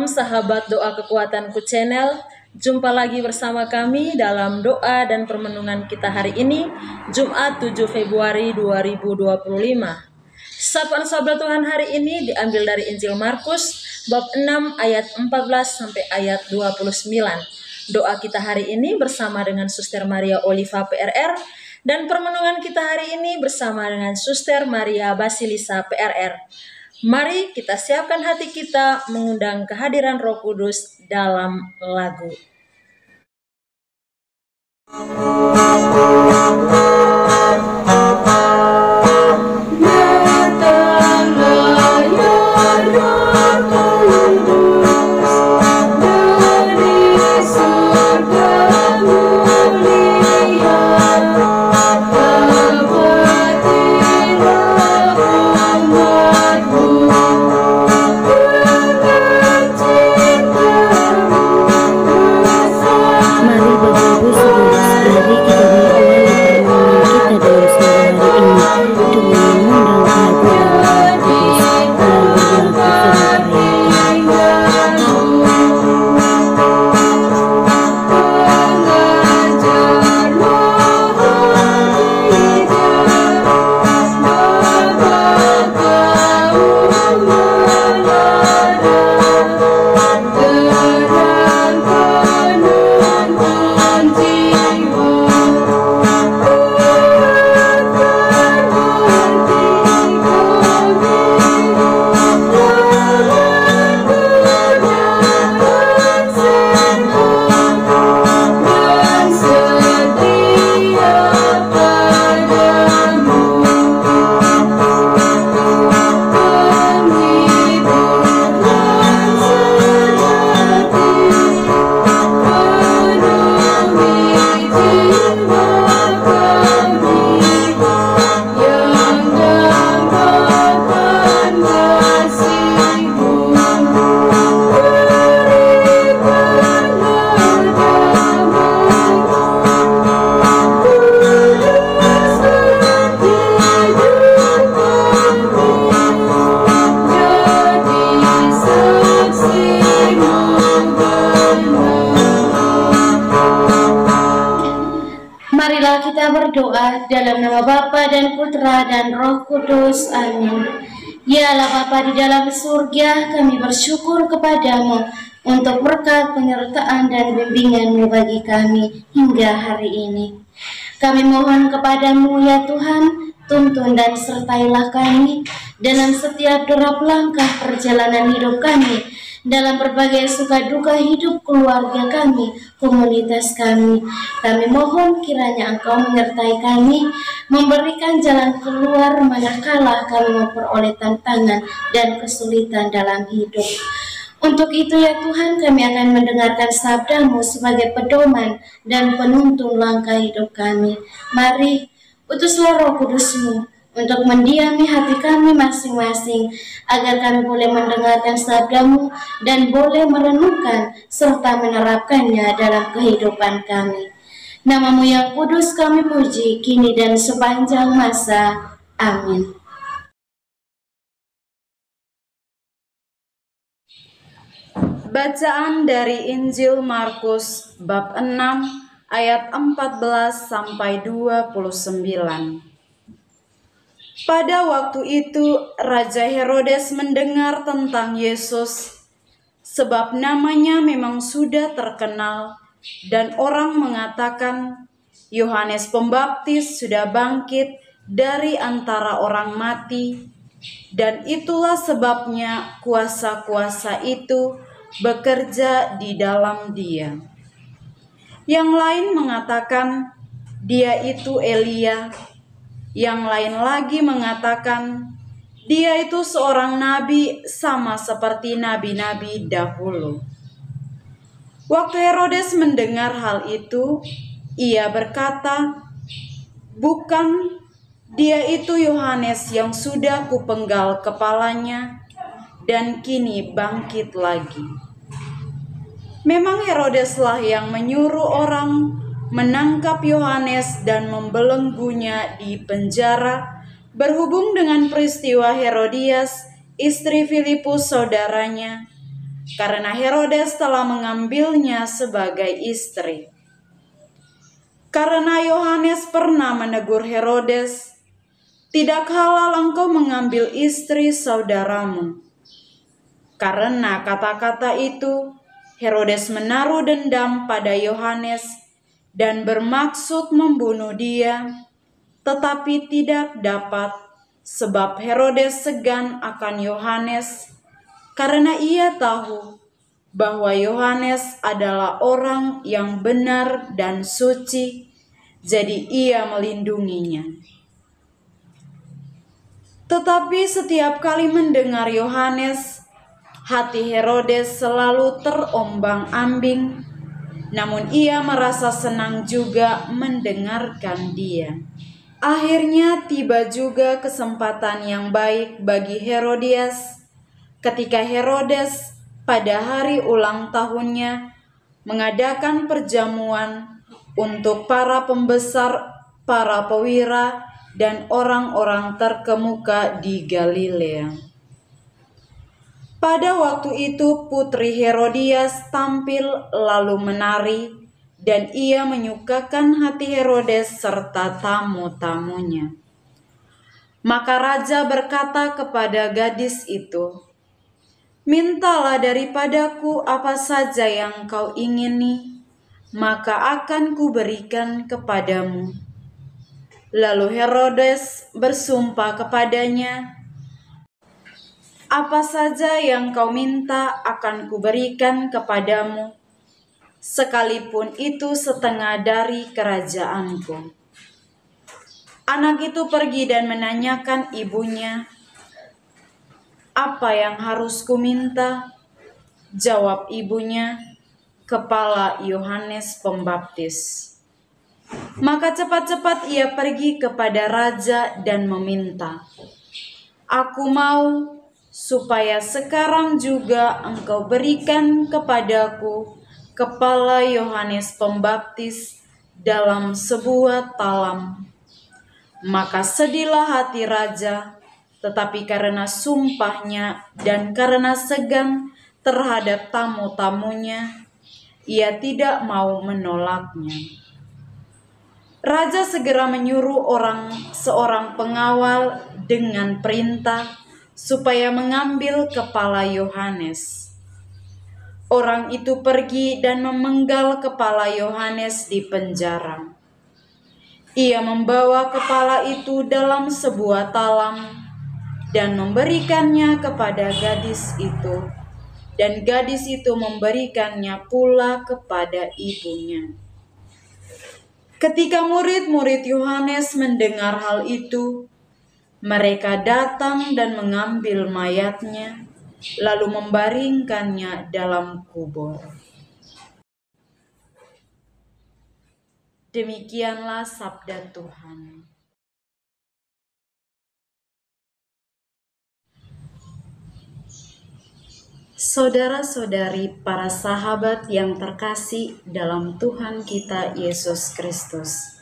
Shalom sahabat doa kekuatanku channel. Jumpa lagi bersama kami dalam doa dan permenungan kita hari ini, Jumat 7 Februari 2025. Sapaan sabda Tuhan hari ini diambil dari Injil Markus bab 6 ayat 14 sampai ayat 29. Doa kita hari ini bersama dengan Suster Maria Oliva PRR, dan permenungan kita hari ini bersama dengan Suster Maria Basilisa PRR. Mari kita siapkan hati kita mengundang kehadiran Roh Kudus dalam lagu. Marilah kita berdoa dalam nama Bapa dan Putra dan Roh Kudus. Amin. Ya Allah Bapa di dalam surga, kami bersyukur kepadamu untuk berkat penyertaan dan bimbingan-Mu bagi kami hingga hari ini. Kami mohon kepadamu ya Tuhan, tuntun dan sertailah kami dalam setiap derap langkah perjalanan hidup kami, dalam berbagai suka duka hidup keluarga kami, komunitas kami. Kami mohon kiranya Engkau menyertai kami, memberikan jalan keluar manakala kami memperoleh tantangan dan kesulitan dalam hidup. Untuk itu ya Tuhan, kami akan mendengarkan sabda-Mu sebagai pedoman dan penuntun langkah hidup kami. Mari, utuslah Roh Kudus-Mu untuk mendiami hati kami masing-masing, agar kami boleh mendengarkan sabda-Mu dan boleh merenungkan serta menerapkannya dalam kehidupan kami. Nama-Mu yang kudus kami puji, kini dan sepanjang masa. Amin. Bacaan dari Injil Markus bab 6 ayat 14 sampai 29. Pada waktu itu Raja Herodes mendengar tentang Yesus, sebab namanya memang sudah terkenal, dan orang mengatakan Yohanes Pembaptis sudah bangkit dari antara orang mati, dan itulah sebabnya kuasa-kuasa itu bekerja di dalam dia. Yang lain mengatakan dia itu Elia, yang lain lagi mengatakan dia itu seorang nabi sama seperti nabi-nabi dahulu. Waktu Herodes mendengar hal itu, ia berkata, "Bukan dia itu Yohanes yang sudah kupenggal kepalanya dan kini bangkit lagi?" Memang Herodeslah yang menyuruh orang menangkap Yohanes dan membelenggunya di penjara berhubung dengan peristiwa Herodias, istri Filipus saudaranya, karena Herodes telah mengambilnya sebagai istri. Karena Yohanes pernah menegur Herodes, "Tidak halal engkau mengambil istri saudaramu." Karena kata-kata itu, Herodes menaruh dendam pada Yohanes dan bermaksud membunuh dia, tetapi tidak dapat, sebab Herodes segan akan Yohanes, karena ia tahu bahwa Yohanes adalah orang yang benar dan suci, jadi ia melindunginya. Tetapi setiap kali mendengar Yohanes, hati Herodes selalu terombang-ambing, namun ia merasa senang juga mendengarkan dia. Akhirnya tiba juga kesempatan yang baik bagi Herodias ketika Herodes pada hari ulang tahunnya mengadakan perjamuan untuk para pembesar, para pewira, dan orang-orang terkemuka di Galilea. Pada waktu itu putri Herodias tampil lalu menari, dan ia menyukakan hati Herodes serta tamu-tamunya. Maka raja berkata kepada gadis itu, "Mintalah daripadaku apa saja yang kau ingini, maka akan kuberikan kepadamu." Lalu Herodes bersumpah kepadanya, "Apa saja yang kau minta akan kuberikan kepadamu, sekalipun itu setengah dari kerajaanku." Anak itu pergi dan menanyakan ibunya, "Apa yang harus kuminta?" Jawab ibunya, "Kepala Yohanes Pembaptis." Maka cepat-cepat ia pergi kepada raja dan meminta, "Aku mau supaya sekarang juga engkau berikan kepadaku kepala Yohanes Pembaptis dalam sebuah talam." Maka sedihlah hati raja, tetapi karena sumpahnya dan karena segan terhadap tamu-tamunya, ia tidak mau menolaknya. Raja segera menyuruh seorang pengawal dengan perintah supaya mengambil kepala Yohanes. Orang itu pergi dan memenggal kepala Yohanes di penjara. Ia membawa kepala itu dalam sebuah talam dan memberikannya kepada gadis itu, dan gadis itu memberikannya pula kepada ibunya. Ketika murid-murid Yohanes mendengar hal itu, mereka datang dan mengambil mayatnya, lalu membaringkannya dalam kubur. Demikianlah sabda Tuhan. Saudara-saudari, para sahabat yang terkasih dalam Tuhan kita Yesus Kristus.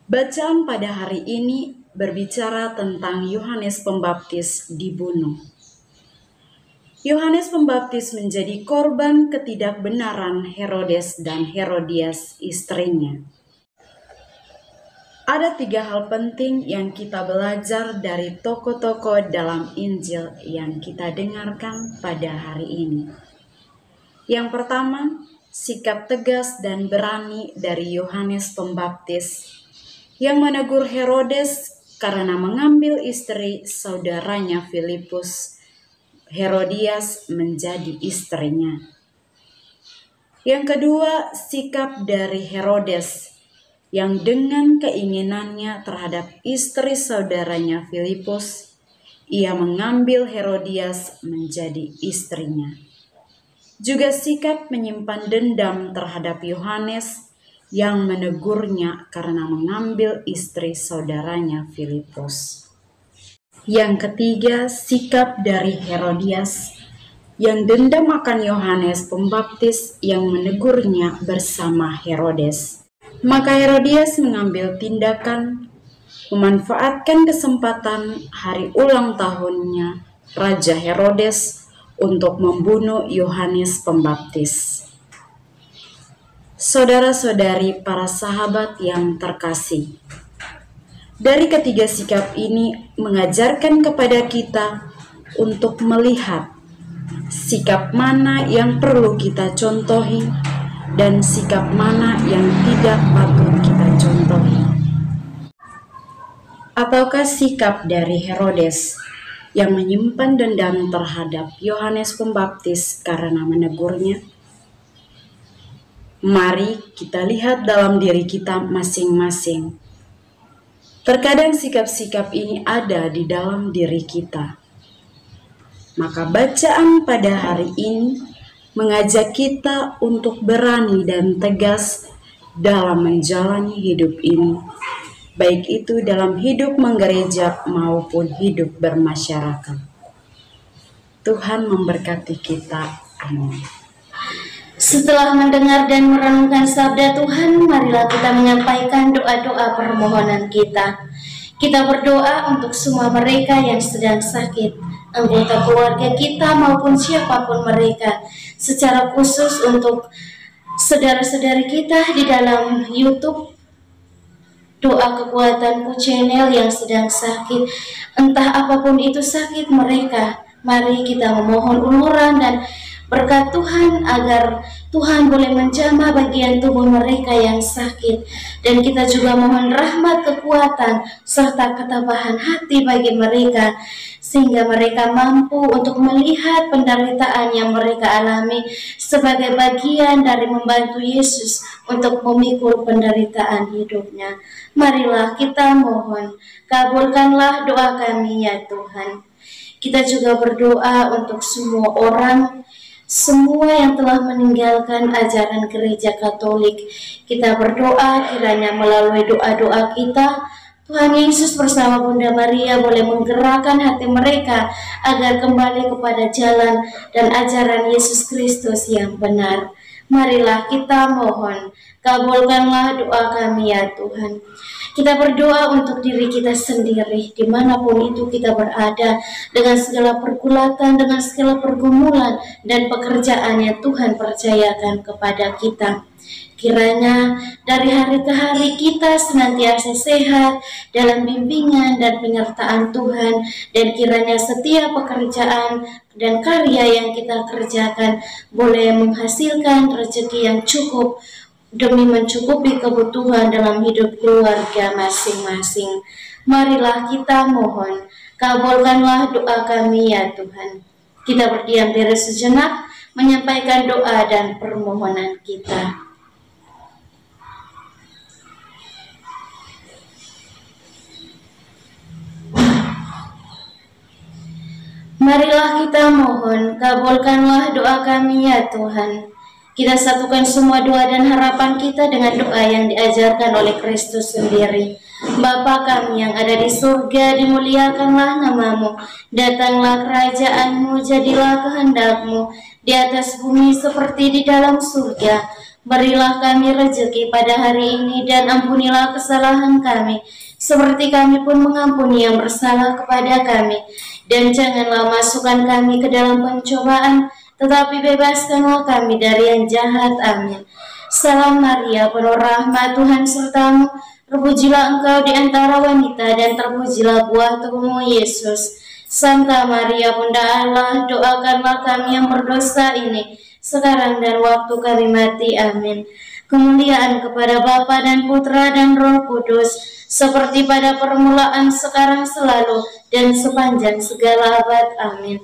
Bacaan pada hari ini berbicara tentang Yohanes Pembaptis dibunuh. Yohanes Pembaptis menjadi korban ketidakbenaran Herodes dan Herodias istrinya. Ada 3 hal penting yang kita belajar dari tokoh-tokoh dalam Injil yang kita dengarkan pada hari ini. Yang pertama, sikap tegas dan berani dari Yohanes Pembaptis yang menegur Herodes karena mengambil istri saudaranya Filipus, Herodias, menjadi istrinya. Yang kedua, sikap dari Herodes yang dengan keinginannya terhadap istri saudaranya Filipus, ia mengambil Herodias menjadi istrinya. Juga sikap menyimpan dendam terhadap Yohanes yang menegurnya karena mengambil istri saudaranya Filipus. Yang ketiga, sikap dari Herodias yang dendam akan Yohanes Pembaptis yang menegurnya bersama Herodes. Maka Herodias mengambil tindakan memanfaatkan kesempatan hari ulang tahunnya Raja Herodes untuk membunuh Yohanes Pembaptis. Saudara-saudari, para sahabat yang terkasih, dari ketiga sikap ini mengajarkan kepada kita untuk melihat sikap mana yang perlu kita contohi dan sikap mana yang tidak patut kita contohi. Ataukah sikap dari Herodes yang menyimpan dendam terhadap Yohanes Pembaptis karena menegurnya? Mari kita lihat dalam diri kita masing-masing. Terkadang sikap-sikap ini ada di dalam diri kita. Maka bacaan pada hari ini mengajak kita untuk berani dan tegas dalam menjalani hidup ini, baik itu dalam hidup menggereja maupun hidup bermasyarakat. Tuhan memberkati kita. Amin. Setelah mendengar dan merenungkan sabda Tuhan, marilah kita menyampaikan doa-doa permohonan kita. Kita berdoa untuk semua mereka yang sedang sakit, anggota keluarga kita maupun siapapun mereka, secara khusus untuk saudara-saudari kita di dalam YouTube Doa Kekuatanku Channel yang sedang sakit, entah apapun itu sakit mereka. Mari kita memohon uluran dan berkat Tuhan agar Tuhan boleh menjamah bagian tubuh mereka yang sakit. Dan kita juga mohon rahmat, kekuatan, serta ketabahan hati bagi mereka, sehingga mereka mampu untuk melihat penderitaan yang mereka alami sebagai bagian dari membantu Yesus untuk memikul penderitaan hidupnya. Marilah kita mohon, kabulkanlah doa kami ya Tuhan. Kita juga berdoa untuk semua orang, semua yang telah meninggalkan ajaran gereja Katolik. Kita berdoa kiranya melalui doa-doa kita, Tuhan Yesus bersama Bunda Maria boleh menggerakkan hati mereka agar kembali kepada jalan dan ajaran Yesus Kristus yang benar. Marilah kita mohon, kabulkanlah doa kami ya Tuhan. Kita berdoa untuk diri kita sendiri, dimanapun itu kita berada, dengan segala pergulatan, dengan segala pergumulan dan pekerjaan yang Tuhan percayakan kepada kita. Kiranya dari hari ke hari kita senantiasa sehat dalam bimbingan dan penyertaan Tuhan, dan kiranya setiap pekerjaan dan karya yang kita kerjakan boleh menghasilkan rezeki yang cukup demi mencukupi kebutuhan dalam hidup keluarga masing-masing. Marilah kita mohon, kabulkanlah doa kami ya Tuhan. Kita berdiam diri sejenak, menyampaikan doa dan permohonan kita. Marilah kita mohon, kabulkanlah doa kami ya Tuhan. Kita satukan semua doa dan harapan kita dengan doa yang diajarkan oleh Kristus sendiri. Bapa kami yang ada di surga, dimuliakanlah namamu. Datanglah kerajaanmu, jadilah kehendakmu di atas bumi seperti di dalam surga. Berilah kami rezeki pada hari ini dan ampunilah kesalahan kami, seperti kami pun mengampuni yang bersalah kepada kami. Dan janganlah masukkan kami ke dalam pencobaan, tetapi bebaskanlah kami dari yang jahat. Amin. Salam Maria, penuh rahmat, Tuhan sertamu. Terpujilah engkau di antara wanita, dan terpujilah buah tubuhmu, Yesus. Santa Maria, Bunda Allah, doakanlah kami yang berdosa ini, sekarang dan waktu kami mati. Amin. Kemuliaan kepada Bapa dan Putra dan Roh Kudus, seperti pada permulaan, sekarang, selalu, dan sepanjang segala abad. Amin.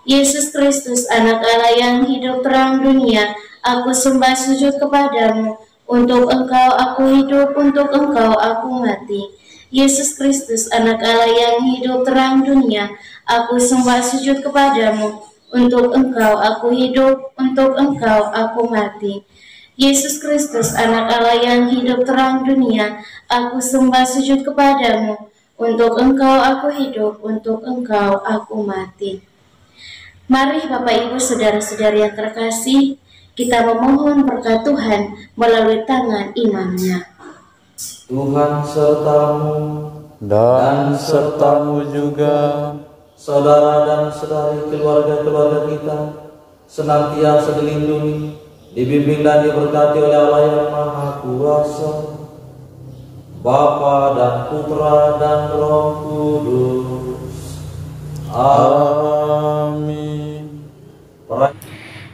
Yesus Kristus, anak Allah yang hidup terang dunia, aku sembah sujud kepadamu. Untuk engkau aku hidup, untuk engkau aku mati. Yesus Kristus, anak Allah yang hidup terang dunia, aku sembah sujud kepadamu. Untuk engkau aku hidup, untuk engkau aku mati. Yesus Kristus, anak Allah yang hidup terang dunia, aku sembah sujud kepadamu. Untuk engkau aku hidup, untuk engkau aku mati. Mari Bapak Ibu saudara-saudari yang terkasih, kita memohon berkat Tuhan melalui tangan imamnya. Tuhan sertamu dan sertamu juga, saudara dan saudari keluarga-keluarga kita senantiasa dilindungi, dibimbing dan diberkati oleh Allah yang Maha Kuasa, Bapa dan Putra dan Roh Kudus. Amin.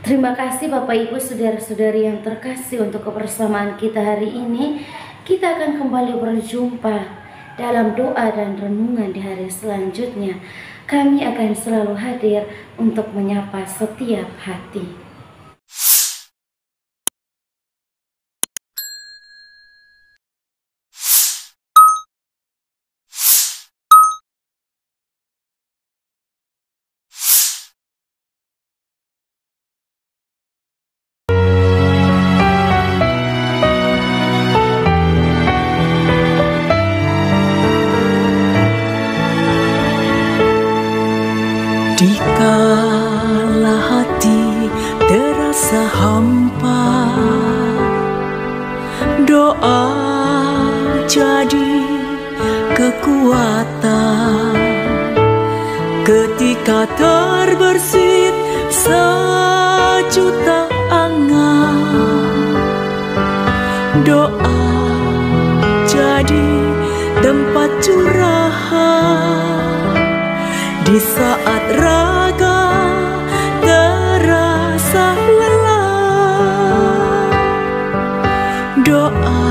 Terima kasih Bapak Ibu saudara-saudari yang terkasih untuk kebersamaan kita hari ini. Kita akan kembali berjumpa dalam doa dan renungan di hari selanjutnya. Kami akan selalu hadir untuk menyapa setiap hati. Dikala hati terasa hampa, doa jadi kekuatan. Ketika terbersit sejuta angan, doa jadi tempat curahan. Di saat raga terasa lelah, doa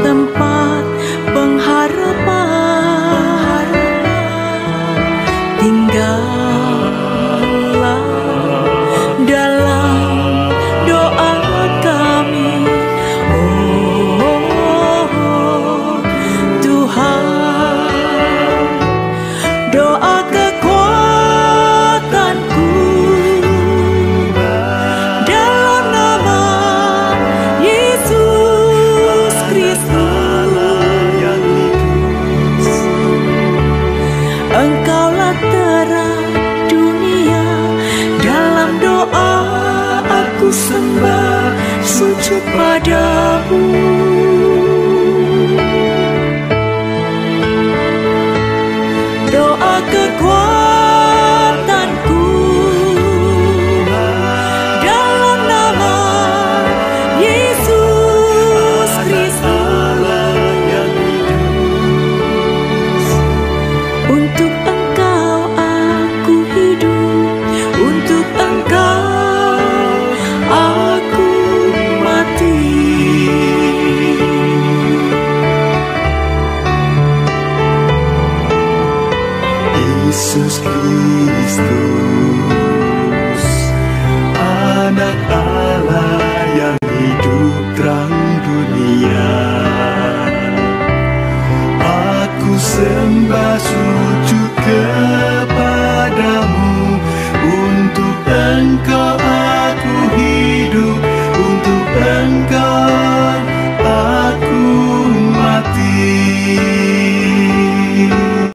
tempat pengharapan. Tinggallah dalam doa kami, oh Tuhan. Doa kekuatanku dalam nama Yesus Kristus. Engkaulah terang dunia, dalam doa aku sembah sujud padamu.